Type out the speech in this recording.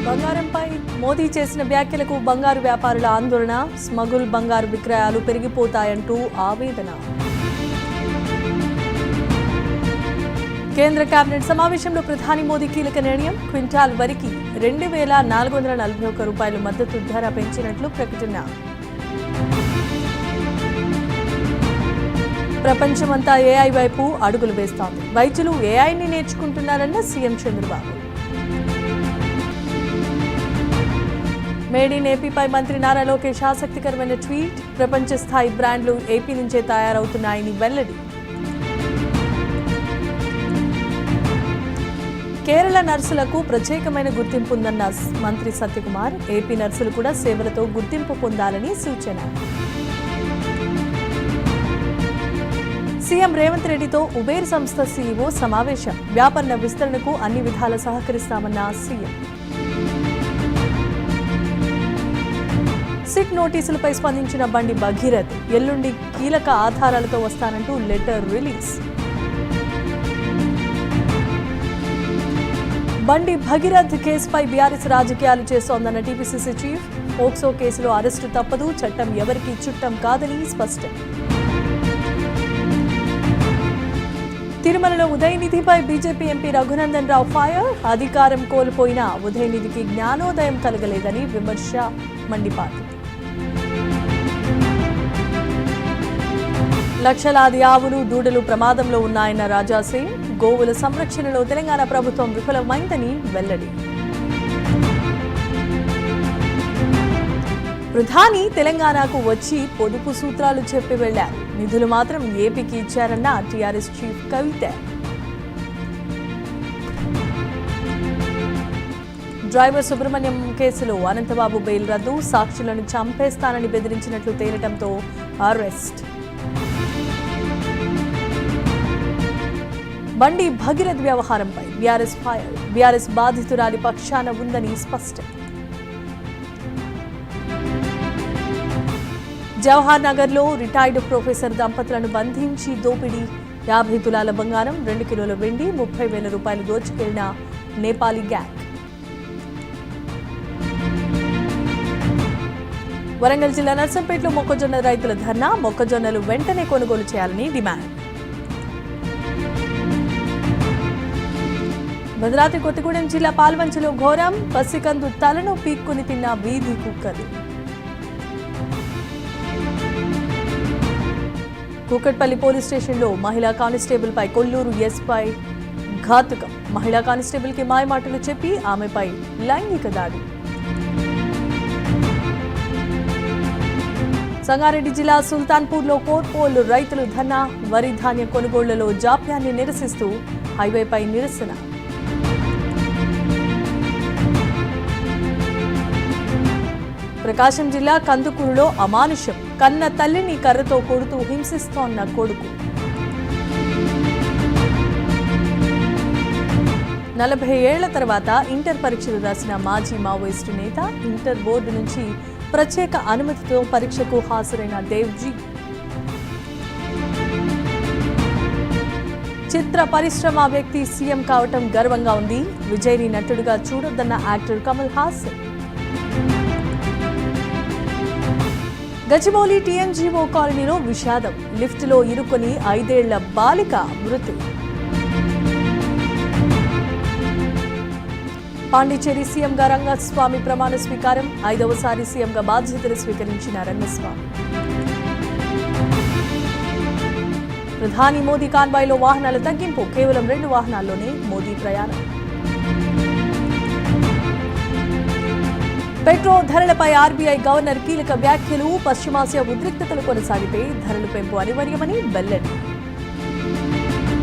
బంగారంపై మోదీ చేసిన వ్యాఖ్యలకు బంగారు వ్యాపారుల ఆందోళన, స్మగుల్ బంగారు విక్రయాలు పెరిగిపోతాయంటూ ఆవేదన. కేంద్ర కేబినెట్ సమావేశంలో ప్రధాని మోదీ కీలక నిర్ణయం, క్వింటాల్ వరికి 2,441 రూపాయలు మద్దతు ధర పెంచినట్లు ప్రకటన. ప్రపంచమంతా ఏఐ వైపు అడుగులు వేస్తోంది. వైద్యులు ఏఐని నేర్చుకుంటున్నారన్న సీఎం చంద్రబాబు. మేడ్ ఇన్ ఏపీపై మంత్రి నారా లోకేష్ ఆసక్తికరమైన ట్వీట్, ప్రపంచ స్థాయి బ్రాండ్లు ఏపీ నుంచే తయారవుతున్నాయని వెల్లడి. కేరళ నర్సులకు ప్రత్యేకమైన గుర్తింపు ఉందన్న మంత్రి సత్యకుమార్, ఏపీ నర్సులు కూడా సేవలతో గుర్తింపు పొందాలని సూచన. సీఎం రేవంత్ రెడ్డితో ఉబేర్ సంస్థ సీఈఓ సమావేశం, వ్యాపార విస్తరణకు అన్ని విధాలా సహకరిస్తామన్న సీఎం. సిట్ నోటీసులపై స్పందించిన బండి భగీరథ్, ఎల్లుండి కీలక ఆధారాలతో వస్తానంటూ లెటర్ రిలీజ్. బండి భగీరథ్ కేసుపై బీఆర్ఎస్ రాజకీయాలు చేస్తోందన్న టీపీసీసీ చీఫ్, పోక్సో కేసులో అరెస్టు తప్పదు, చట్టం ఎవరికీ చుట్టం కాదని స్పష్టం. తిరుమలలో ఉదయనిధిపై BJP MP Raghunandan Rao fire, అధికారం కోల్పోయినా ఉదయనిధికి జ్ఞానోదయం కలగలేదని విమర్శ, మండిపాటు. లక్షలాది ఆవులు, దూడలు ప్రమాదంలో ఉన్నాయన్న రాజాసింగ్, గోవుల సంరక్షణలో తెలంగాణ ప్రభుత్వం విఫలమైందని వెల్లడి. ప్రధాని తెలంగాణకు వచ్చి పొదుపు సూత్రాలు చెప్పి వెళ్లారు, నిధులు మాత్రం ఏపీకి ఇచ్చారన్న టీఆర్ఎస్ చీఫ్ కవిత. డ్రైవర్ సుబ్రహ్మణ్యం కేసులో అనంతబాబు బెయిల్ రద్దు, సాక్షులను చంపేస్తానని బెదిరించినట్లు తేలటంతో అరెస్ట్. బండి భగీరథ్ వ్యవహారంపై బీఆర్ఎస్ ఫైర్, బీఆర్ఎస్ బాధితురాలి పక్షాన ఉందని స్పష్టం. జవహర్ నగర్ లో రిటైర్డ్ ప్రొఫెసర్ దంపతులను బంధించి దోపిడీ, 50 తులాల బంగారం, 2 కిలోల వెండి, 30,000 రూపాయలు దోచుకెళ్లిన నేపాలీ గ్యాంగ్. వరంగల్ జిల్లా నర్సంపేటలో మొక్కజొన్న రైతుల ధర్నా, మొక్కజొన్నలు వెంటనే కొనుగోలు చేయాలని డిమాండ్. భద్రాద్రి కొత్తగూడెం జిల్లా పాల్వంచలో ఘోరం, పసికందు తలను పీక్కుని తిన్న వీధి కుక్కలు. కూకట్పల్లి పోలీస్ స్టేషన్లో మహిళా కానిస్టేబుల్ పై కొల్లూరు ఎస్పై ఘాతుకం, మహిళా కానిస్టేబుల్ కి మాయమాటలు చెప్పి ఆమెపై లైంగిక దాడి. సంగారెడ్డి జిల్లా సుల్తాన్పూర్లో కోర్పోల్ రైతులు ధర్నా, వరి ధాన్య కొనుగోళ్లలో జాప్యాన్ని నిరసిస్తూ హైవేపై నిరసన. ప్రకాశం జిల్లా కందుకూరులో అమానుషం, కన్న తల్లిని కర్రతో కొడుతూ హింసిస్తోన్న కొడుకు. 40 ఏళ్ల తర్వాత ఇంటర్ పరీక్షలు రాసిన మాజీ మావోయిస్టు నేత, ఇంటర్ బోర్డు నుంచి ప్రత్యేక అనుమతితో పరీక్షకు హాజరైన దేవ్జీ. చిత్ర పరిశ్రమ వ్యక్తి సీఎం కావటం గర్వంగా ఉంది, విజయ్ని నటుడుగా చూడొద్దన్న యాక్టర్ కమల్ హాసన్. గచ్చిబౌలి టీఎన్జీఓ కాలనీలో విషాదం, లిఫ్టులో ఇరుకొని 5 ఏళ్ల బాలిక మృతి. పాండిచేరి సీఎంగా రంగస్వామి ప్రమాణ స్వీకారం, 5వసారి సీఎంగా బాధ్యతలు స్వీకరించిన రంగస్వామి. ప్రధాని మోదీ కాన్వాయ్లో వాహనాల తగ్గింపు, కేవలం 2 వాహనాల్లోనే మోదీ ప్రయాణం. పెట్రోల్ ధరలపై ఆర్బీఐ గవర్నర్ కీలక వ్యాఖ్యలు, పశ్చిమాసియా ఉద్రిక్తతలు కొనసాగితే ధరల పెంపు అనివార్యమని వెల్లడి.